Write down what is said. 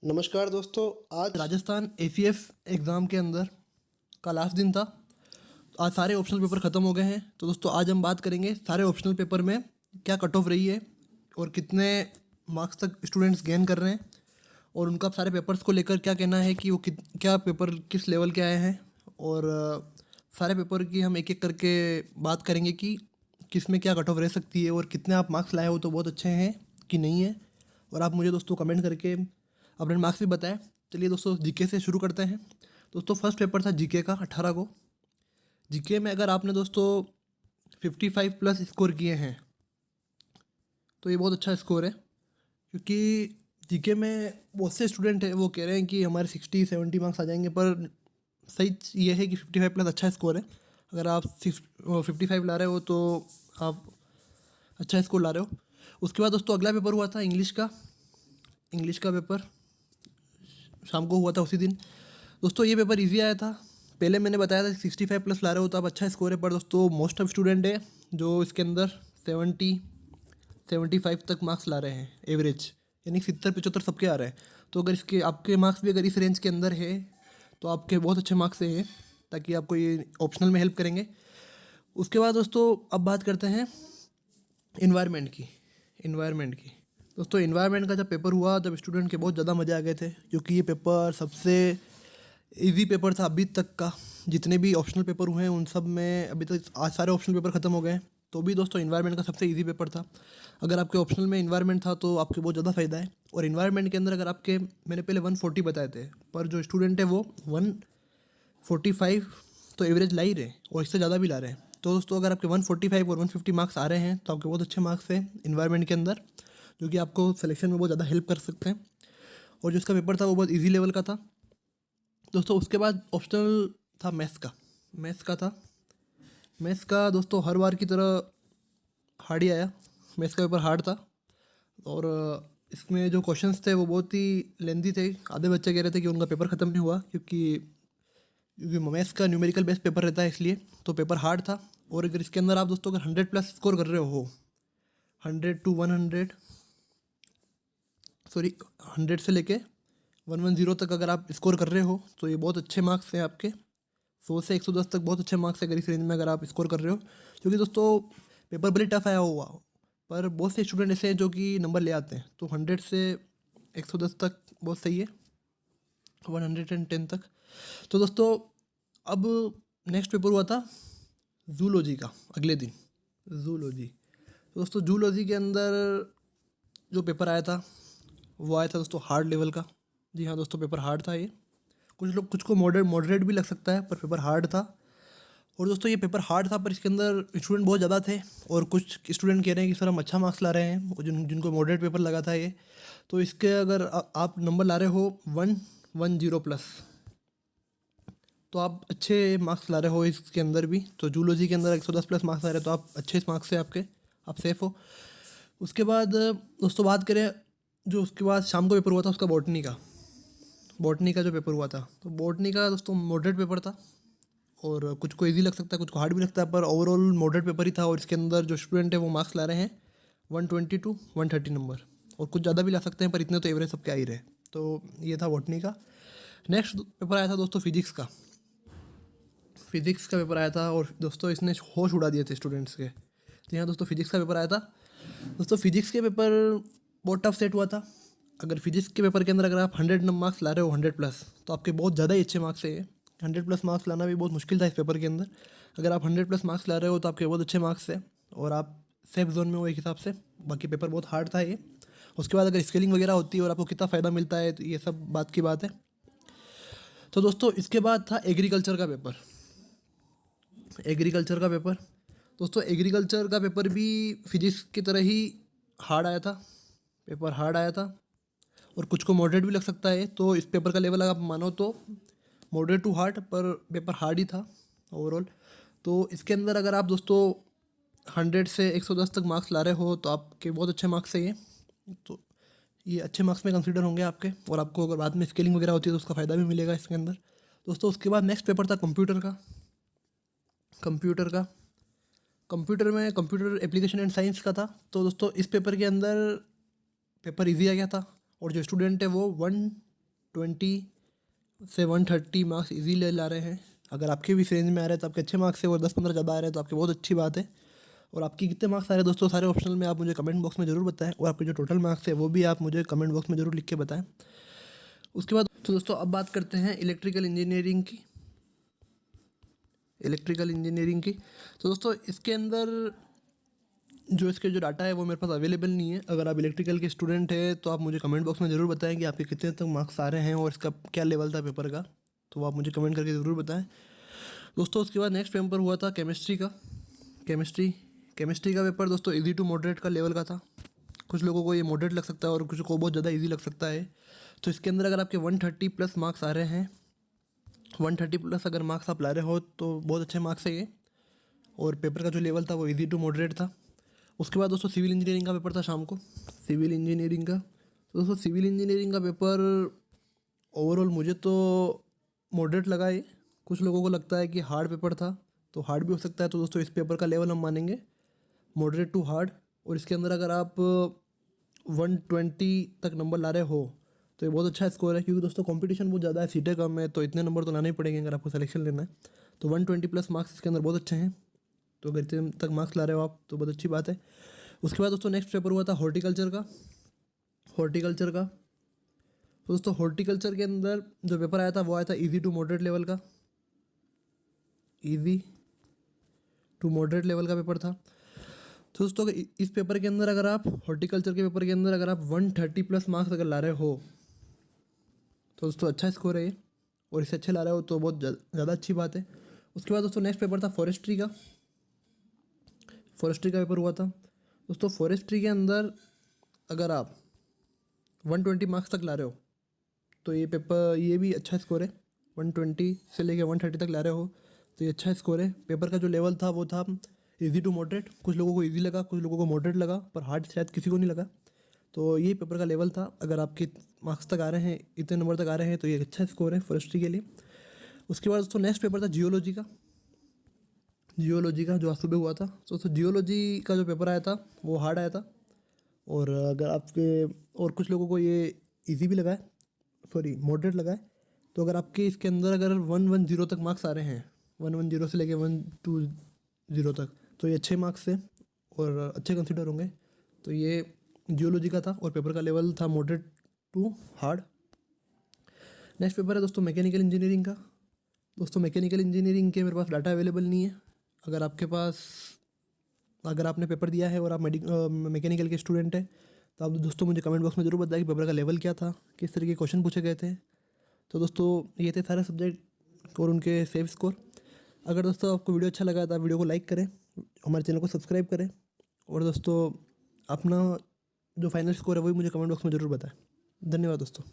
नमस्कार दोस्तों। आज राजस्थान एसीएफ एग्ज़ाम के अंदर का लास्ट दिन था। आज सारे ऑप्शनल पेपर ख़त्म हो गए हैं। तो दोस्तों आज हम बात करेंगे सारे ऑप्शनल पेपर में क्या कट ऑफ रही है और कितने मार्क्स तक स्टूडेंट्स गेन कर रहे हैं और उनका सारे पेपर्स को लेकर क्या कहना है कि वो क्या पेपर किस लेवल के आए हैं। और सारे पेपर की हम एक एक करके बात करेंगे कि किस में क्या कट ऑफ रह सकती है और कितने आप मार्क्स लाए हो तो बहुत अच्छे हैं कि नहीं है। और आप मुझे दोस्तों कमेंट करके अपने मार्क्स भी बताएं। चलिए दोस्तों जीके से शुरू करते हैं। दोस्तों फर्स्ट पेपर था जीके का 18 को। जीके में अगर आपने दोस्तों 55 प्लस स्कोर किए हैं तो ये बहुत अच्छा स्कोर है, क्योंकि जीके में बहुत से स्टूडेंट हैं वो कह रहे हैं कि हमारे 60-70 मार्क्स आ जाएंगे, पर सही ये है कि 55 प्लस अच्छा स्कोर है। अगर आप 55 ला रहे हो तो आप अच्छा स्कोर ला रहे हो। उसके बाद दोस्तों अगला पेपर हुआ था इंग्लिश का। इंग्लिश का पेपर शाम को हुआ था उसी दिन। दोस्तों ये पेपर इजी आया था। पहले मैंने बताया था 65 प्लस ला रहे हो तो आप अच्छा स्कोर है, पर दोस्तों मोस्ट ऑफ स्टूडेंट है जो इसके अंदर 75 तक मार्क्स ला रहे हैं एवरेज, यानी 70-75 सबके आ रहे हैं। तो अगर इसके आपके मार्क्स भी अगर इस रेंज के अंदर है तो आपके बहुत अच्छे मार्क्स हैं, ताकि आपको ये ऑप्शनल में हेल्प करेंगे। उसके बाद दोस्तों अब बात करते हैं इन्वायरमेंट की। दोस्तों इन्वायरमेंट का जब पेपर हुआ तब स्टूडेंट के बहुत ज़्यादा मज़े आ गए थे, क्योंकि ये पेपर सबसे इजी पेपर था अभी तक का। जितने भी ऑप्शनल पेपर हुए हैं उन सब में अभी तक आज सारे ऑप्शनल पेपर ख़त्म हो गए हैं, तो भी दोस्तों इन्वायरमेंट का सबसे इजी पेपर था। अगर आपके ऑप्शनल में इन्वायरमेंट था तो आपके बहुत ज़्यादा फ़ायदा है। और इन्वायरमेंट के अंदर अगर आपके मैंने पहले 140 बताए थे, पर जो स्टूडेंट है वो 145 तो एवरेज ला ही रहे और इससे ज़्यादा भी ला रहे हैं। तो दोस्तों अगर आपके 145 और 150 मार्क्स आ रहे हैं तो आपके बहुत अच्छे मार्क्स हैं इन्वायरमेंट के अंदर, जो कि आपको सिलेक्शन में बहुत ज़्यादा हेल्प कर सकते हैं। और जो इसका पेपर था वो बहुत इजी लेवल का था। दोस्तों उसके बाद ऑप्शनल था मैथ्स का दोस्तों हर बार की तरह हार्ड ही आया। मैथ्स का पेपर हार्ड था और इसमें जो क्वेश्चंस थे वो बहुत ही लेंदी थे। आधे बच्चे कह रहे थे कि उनका पेपर ख़त्म नहीं हुआ, क्योंकि मैथ्स का न्यूमेरिकल बेस्ड पेपर रहता है, इसलिए तो पेपर हार्ड था। और अगर इसके अंदर आप दोस्तों अगर 100 प्लस स्कोर कर रहे हो, 100 to 100 सॉरी 100 से लेके 110 तक अगर आप स्कोर कर रहे हो तो ये बहुत अच्छे मार्क्स हैं आपके। 100 से 110 तक बहुत अच्छे मार्क्स है अगर इस रेंज में अगर आप स्कोर कर रहे हो, क्योंकि दोस्तों पेपर भले टफ आया हुआ हो पर बहुत से स्टूडेंट ऐसे हैं जो कि नंबर ले आते हैं। तो 100 से 110 तक बहुत सही है, 110 तक। तो दोस्तों अब नेक्स्ट पेपर हुआ था जूलॉजी का अगले दिन। जूलॉजी तो दोस्तों जूलॉजी के अंदर जो पेपर आया था वो आया था दोस्तों हार्ड लेवल का। जी हाँ दोस्तों पेपर हार्ड था ये। कुछ को मॉडरेट भी लग सकता है, पर पेपर हार्ड था। और दोस्तों ये पेपर हार्ड था पर इसके अंदर स्टूडेंट बहुत ज़्यादा थे, और कुछ स्टूडेंट कह रहे हैं कि सर हम अच्छा मार्क्स ला रहे हैं, और जिनको मॉडरेट पेपर लगा था ये। तो इसके अगर आप नंबर ला रहे हो 110 प्लस तो आप अच्छे मार्क्स ला रहे हो इसके अंदर भी। तो जूलॉजी के अंदर 110 प्लस मार्क्स आ रहे हैं तो आप अच्छे मार्क्स से आपके आप सेफ़ हो। उसके बाद दोस्तों बात करें जो उसके बाद शाम को पेपर हुआ था उसका बॉटनी का जो पेपर हुआ था, तो बॉटनी का दोस्तों मॉडरेट पेपर था। और कुछ को इजी लग सकता है, कुछ को हार्ड भी लगता है, पर ओवरऑल मॉडरेट पेपर ही था। और इसके अंदर जो स्टूडेंट है वो मार्क्स ला रहे हैं 120 to 130 नंबर, और कुछ ज़्यादा भी ला सकते हैं, पर इतने तो एवरेज सबके आ ही रहे। तो ये था बॉटनी का। नेक्स्ट पेपर आया था दोस्तों फिजिक्स का पेपर आया था, और दोस्तों इसने होश उड़ा दिए थे स्टूडेंट्स के। तो यहाँ दोस्तों फिजिक्स का पेपर आया था। दोस्तों फिजिक्स के पेपर बहुत टफ सेट हुआ था। अगर फिजिक्स के पेपर के अंदर अगर आप 100 मार्क्स ला रहे हो 100 प्लस, तो आपके बहुत ज़्यादा ही अच्छे मार्क्स है। 100 प्लस मार्क्स लाना भी बहुत मुश्किल था इस पेपर के अंदर। अगर आप 100 प्लस मार्क्स ला रहे हो तो आपके बहुत अच्छे मार्क्स है और आप सेफ जोन में हो एक हिसाब से। बाकी पेपर बहुत हार्ड था ये। उसके बाद अगर स्केलिंग वगैरह होती है और आपको कितना फ़ायदा मिलता है तो ये सब बात की बात है। तो दोस्तों इसके बाद था एग्रीकल्चर का पेपर। दोस्तों एग्रीकल्चर का पेपर भी फिजिक्स की तरह ही हार्ड आया था। पेपर हार्ड आया था और कुछ को मॉडरेट भी लग सकता है। तो इस पेपर का लेवल अगर आप मानो तो मॉडरेट टू हार्ड, पर पेपर हार्ड ही था ओवरऑल। तो इसके अंदर अगर आप दोस्तों 100 से 110 तक मार्क्स ला रहे हो तो आपके बहुत अच्छे मार्क्स है ये। तो ये अच्छे मार्क्स में कंसीडर होंगे आपके, और आपको अगर बाद में स्केलिंग वगैरह होती है तो उसका फ़ायदा भी मिलेगा इसके अंदर। दोस्तों उसके बाद नेक्स्ट पेपर था कंप्यूटर में कंप्यूटर एप्लीकेशन एंड साइंस का था। तो दोस्तों इस पेपर के अंदर पेपर इजी आ गया था, और जो स्टूडेंट है वो 120 से 130 मार्क्स इजी ले ला रहे हैं। अगर आपके भी इस रेंज में आ रहे हैं तो आपके अच्छे मार्क्स है, और 10-15 ज़्यादा आ रहे हैं तो आपके बहुत अच्छी बात है। और आपकी कितने मार्क्स आ रहे हैं दोस्तों सारे ऑप्शनल में आप मुझे कमेंट बॉक्स में ज़रूर बताएं, और आपके जो टोटल मार्क्स है वो भी आप मुझे कमेंट बॉक्स में ज़रूर लिख के बताएं। उसके बाद तो दोस्तों अब बात करते हैं इलेक्ट्रिकल इंजीनियरिंग की। तो दोस्तों इसके अंदर जो इसके जो डाटा है वो मेरे पास अवेलेबल नहीं है। अगर आप इलेक्ट्रिकल के स्टूडेंट हैं तो आप मुझे कमेंट बॉक्स में ज़रूर बताएं कि आपके कितने तक मार्क्स आ रहे हैं और इसका क्या लेवल था पेपर का, तो आप मुझे कमेंट करके ज़रूर बताएं दोस्तों। उसके बाद नेक्स्ट पेपर हुआ था केमिस्ट्री का पेपर दोस्तों इजी टू मॉडरेट का लेवल का था। कुछ लोगों को ये मॉडरेट लग सकता है और कुछ को बहुत ज़्यादा ईजी लग सकता है। तो इसके अंदर अगर आपके 130 प्लस मार्क्स आ रहे हैं, 130 प्लस अगर मार्क्स आप ला रहे हो तो बहुत अच्छे मार्क्स है ये। और पेपर का जो लेवल था वो इजी टू मॉडरेट था। उसके बाद दोस्तों सिविल इंजीनियरिंग का पेपर था शाम को, सिविल इंजीनियरिंग का। तो दोस्तों सिविल इंजीनियरिंग का पेपर ओवरऑल मुझे तो मॉडरेट लगा है। कुछ लोगों को लगता है कि हार्ड पेपर था, तो हार्ड भी हो सकता है। तो दोस्तों इस पेपर का लेवल हम मानेंगे मॉडरेट टू हार्ड। और इसके अंदर अगर आप 120 तक नंबर ला रहे हो तो ये बहुत अच्छा स्कोर है, क्योंकि दोस्तों कंपटीशन बहुत ज़्यादा है, सीटें कम है, तो इतने नंबर तो लाने ही पड़ेंगे अगर आपको सिलेक्शन लेना है। तो 120 प्लस मार्क्स इसके अंदर बहुत अच्छे हैं। तो अगर इतने तक मार्क्स ला रहे हो आप तो बहुत अच्छी बात है। उसके बाद दोस्तों नेक्स्ट पेपर हुआ था हॉर्टिकल्चर का। तो दोस्तों हॉर्टिकल्चर के अंदर जो पेपर आया था वो आया था इजी टू मॉडरेट लेवल का, पेपर था। तो दोस्तों इस पेपर के अंदर अगर आप हॉर्टिकल्चर के पेपर के अंदर अगर आप 130 प्लस मार्क्स अगर ला रहे हो तो दोस्तों अच्छा स्कोर है ये, और इससे अच्छे ला रहे हो तो बहुत ज़्यादा अच्छी बात है। उसके बाद दोस्तों नेक्स्ट पेपर था फॉरेस्ट्री का पेपर हुआ था दोस्तों। फॉरेस्ट्री के अंदर अगर आप 120 मार्क्स तक ला रहे हो तो ये भी अच्छा स्कोर है। 120 से लेके 130 तक ला रहे हो तो ये अच्छा स्कोर है। पेपर का जो लेवल था वो था इजी टू मॉडरेट। कुछ लोगों को इजी लगा, कुछ लोगों को मॉडरेट लगा, पर हार्ड शायद किसी को नहीं लगा। तो ये पेपर का लेवल था। अगर आपके मार्क्स तक आ रहे हैं, इतने नंबर तक आ रहे हैं, तो ये अच्छा स्कोर है फॉरेस्ट्री के लिए। उसके बाद दोस्तों नेक्स्ट पेपर था जियोलॉजी का जो आज सुबह हुआ था। तो जियोलॉजी का जो पेपर आया था वो हार्ड आया था। और अगर आपके और कुछ लोगों को ये इजी भी लगा है, सॉरी मॉडरेट लगा है। तो अगर आपके इसके अंदर अगर 110 तक मार्क्स आ रहे हैं, 110 से लेके 120 तक, तो ये अच्छे मार्क्स है और अच्छे कंसिडर होंगे। तो ये जियोलॉजी का था और पेपर का लेवल था moderate to hard. Next paper है दोस्तों मैकेनिकल इंजीनियरिंग का। दोस्तों मैकेनिकल इंजीनियरिंग के मेरे पास डाटा अवेलेबल नहीं है। अगर आपने पेपर दिया है और आप मैकेनिकल के स्टूडेंट हैं तो आप दोस्तों मुझे कमेंट बॉक्स में ज़रूर बताएं कि पेपर का लेवल क्या था, किस तरीके के क्वेश्चन पूछे गए थे। तो दोस्तों ये थे सारे सब्जेक्ट और उनके सेव स्कोर। अगर दोस्तों आपको वीडियो अच्छा लगा तो आप वीडियो को लाइक करें, हमारे चैनल को सब्सक्राइब करें, और दोस्तों अपना जो फाइनल स्कोर है वही मुझे कमेंट बॉक्स में ज़रूर बताएं। धन्यवाद दोस्तों।